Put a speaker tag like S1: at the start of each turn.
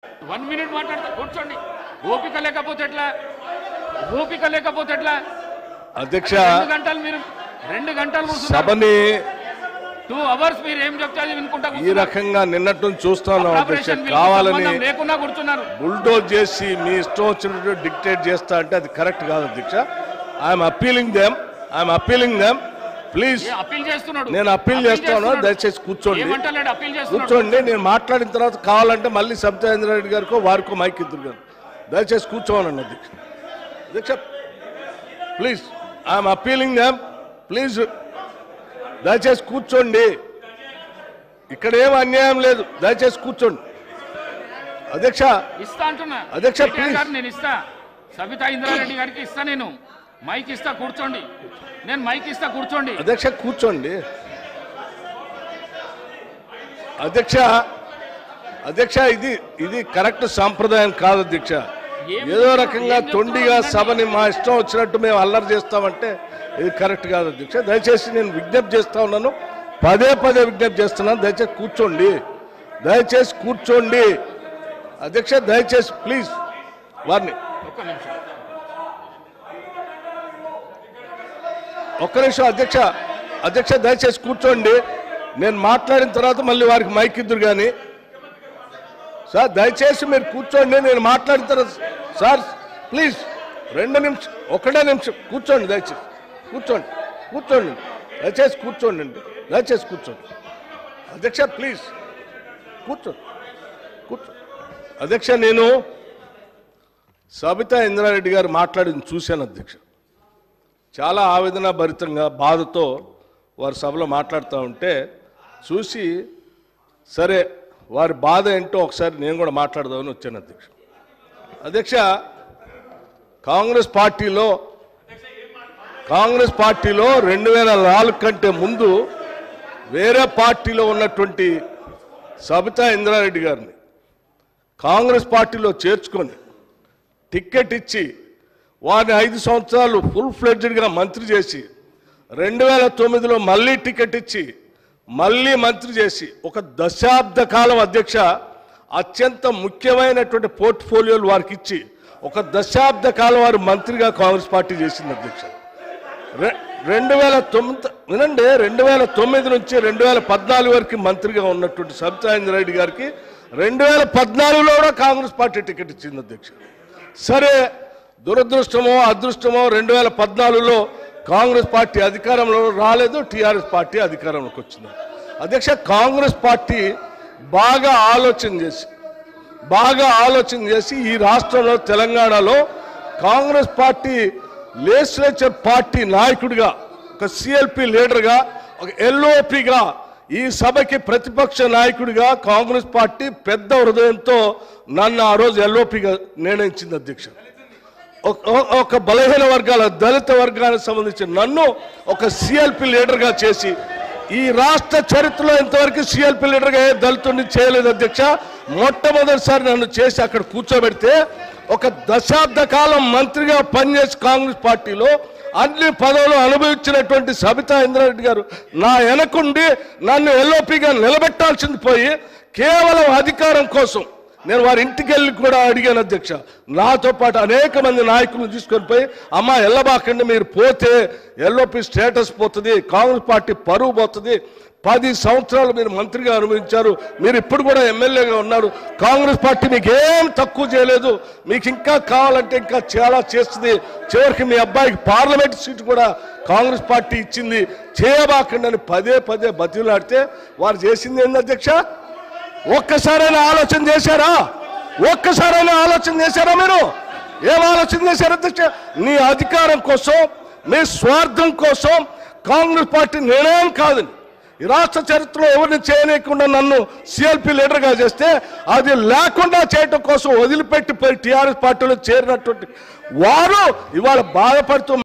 S1: 1 minute మాట్లాడతా కూర్చోండి. ఓపిక లేకపోతే ఎట్లా
S2: అధ్యక్ష
S1: 2 గంటలు
S2: సభని
S1: 2 hours మీరు ఏం చెప్తారు వినుకుంటా
S2: ఈ రకంగా నిన్నట్టు చూస్తున్నాం అధ్యక్ష. కావాలని
S1: లేకుండా కూర్చున్నారు.
S2: బుల్డోజ్ చేసి మీ ఇష్టం వచ్చినట్టు డిక్టేట్ చేస్తా అంటే అది కరెక్ట్ కాదు అధ్యక్ష. I'm appealing them please. నేను అప్పీల్ చేస్తాను, దయచేసి కూర్చోండి. నేను మాట్లాడిన తర్వాత కావాలంటే మళ్ళీ సబితా ఇంద్రారెడ్డి గారికో వారికో మైక్ ఇద్దరు గారు దయచేసి కూర్చోవాలండి అధ్యక్ష. Please I'm appealing them please దయచేసి కూర్చోండి. ఇక్కడ ఏం అన్యాయం లేదు, దయచేసి కూర్చోండి అధ్యక్ష. అధ్యక్ష ప్లీజ్.
S1: నేను ఇస్తా, సబితా ఇంద్రారెడ్డి గారికి ఇస్తా, నేను మైక్ ఇస్తా, కూర్చోండి. నేను మైక్ ఇస్తా, కూర్చోండి
S2: అధ్యక్ష. కూర్చోండి అధ్యక్ష. ఇది కరెక్ట్ సాంప్రదాయం కాదు అధ్యక్ష. ఏదో రకంగా తొండిగా సభని మా ఇష్టం వచ్చినట్టు మేము అల్లరి చేస్తామంటే ఇది కరెక్ట్ కాదు అధ్యక్ష. దయచేసి నేను విజ్ఞప్తి చేస్తా ఉన్నాను, పదే విజ్ఞప్తి చేస్తున్నాను, దయచేసి కూర్చోండి అధ్యక్ష. దయచేసి ప్లీజ్ వారిని ఒక్క నిమిషం అధ్యక్ష దయచేసి కూర్చోండి. నేను మాట్లాడిన తర్వాత మళ్ళీ వారికి మైక్ ఇద్దరు కానీ సార్ దయచేసి మీరు కూర్చోండి. నేను మాట్లాడిన తర్వాత సార్ ప్లీజ్ 2 నిమిషం, 1 నిమిషం కూర్చోండి. దయచేసి కూర్చోండి దయచేసి కూర్చోండి అధ్యక్ష. ప్లీజ్ కూర్చోండి అధ్యక్ష. నేను సబితా ఇంద్రారెడ్డి గారు మాట్లాడింది చూశాను అధ్యక్ష. చాలా ఆవేదన భరితంగా బాధతో వారి సభలో మాట్లాడుతూ ఉంటే చూసి సరే వారి బాధ ఏంటో ఒకసారి నేను కూడా మాట్లాడదామని వచ్చాను అధ్యక్ష. కాంగ్రెస్ పార్టీలో 2004 కంటే ముందు వేరే పార్టీలో ఉన్నటువంటి సబితా ఇంద్రారెడ్డి గారిని కాంగ్రెస్ పార్టీలో చేర్చుకొని టిక్కెట్ ఇచ్చి వారిని 5 సంవత్సరాలు ఫుల్ ఫ్లెడ్జ్డ్గా మంత్రి చేసి 2009లో మళ్ళీ టికెట్ ఇచ్చి మళ్ళీ మంత్రి చేసి ఒక దశాబ్ద కాలం అధ్యక్ష అత్యంత ముఖ్యమైనటువంటి పోర్ట్ఫోలియోలు వారికి ఇచ్చి ఒక దశాబ్ద కాలం వారు మంత్రిగా కాంగ్రెస్ పార్టీ చేసింది అధ్యక్ష. 2009 నుంచి 2014 వరకు మంత్రిగా ఉన్నటువంటి సబితా ఇంద్రారెడ్డి గారికి 2014లో కూడా కాంగ్రెస్ పార్టీ టికెట్ ఇచ్చింది అధ్యక్ష. సరే దురదృష్టమో అదృష్టమో 2014లో కాంగ్రెస్ పార్టీ అధికారంలో రాలేదు, టీఆర్ఎస్ పార్టీ అధికారంలోకి వచ్చింది అధ్యక్ష. కాంగ్రెస్ పార్టీ బాగా ఆలోచన చేసి ఈ రాష్ట్రంలో తెలంగాణలో కాంగ్రెస్ పార్టీ లెజిస్లేచర్ పార్టీ నాయకుడిగా, ఒక సిఎల్పి లీడర్గా, ఒక ఎల్ఓపిగా, ఈ సభకి ప్రతిపక్ష నాయకుడిగా కాంగ్రెస్ పార్టీ పెద్ద హృదయంతో నన్ను ఆ రోజు ఎల్ఓపిగా నిర్ణయించింది అధ్యక్ష. ఒక బలహీన వర్గాల దళిత వర్గానికి సంబంధించిన నన్ను ఒక సిఎల్పి లీడర్గా చేసి ఈ రాష్ట్ర చరిత్రలో ఇంతవరకు సిఎల్పి లీడర్గా ఏ దళితుడిని చేయలేదు అధ్యక్ష. మొట్టమొదటిసారి నన్ను చేసి అక్కడ కూర్చోబెడితే ఒక దశాబ్ద కాలం మంత్రిగా పనిచేసి కాంగ్రెస్ పార్టీలో అన్ని పదవులు అనుభవించినటువంటి సబితా ఇంద్రారెడ్డి గారు నా వెనకుండి నన్ను ఎల్ఓపిగా నిలబెట్టాల్సింది పోయి కేవలం అధికారం కోసం నేను వారి ఇంటికి వెళ్ళి కూడా అడిగాను అధ్యక్ష. నాతో పాటు అనేక మంది నాయకులను తీసుకొని పోయి అమ్మ ఎల్లబాకండి, మీరు పోతే ఎల్ఓపి స్టేటస్ పోతుంది, కాంగ్రెస్ పార్టీ పరువు పోతుంది, 10 సంవత్సరాలు మీరు మంత్రిగా అనుభవించారు, మీరు ఇప్పుడు కూడా ఎమ్మెల్యేగా ఉన్నారు, కాంగ్రెస్ పార్టీ మీకు ఏం తక్కువ చేయలేదు, మీకు ఇంకా కావాలంటే ఇంకా చాలా చేస్తుంది, చివరికి మీ అబ్బాయికి పార్లమెంట్ సీటు కూడా కాంగ్రెస్ పార్టీ ఇచ్చింది, చేయబాకండి అని పదే బతిలాడితే వారు చేసింది ఏంది అధ్యక్ష? ఒక్కసారైనా ఆలోచన చేశారా మీరు? ఏం ఆలోచన చేశారు అధ్యక్ష? నీ అధికారం కోసం, మీ స్వార్థం కోసం కాంగ్రెస్ పార్టీ నిర్ణయం కాదని ఈ రాష్ట్ర చరిత్రలో ఎవరిని చేయలేకుండా నన్ను సిఎల్పి లీడర్గా చేస్తే అది లేకుండా చేయటం కోసం వదిలిపెట్టిపోయి టీఆర్ఎస్ పార్టీలో చేరినటువంటి వారు ఇవాళ బాధపడుతూ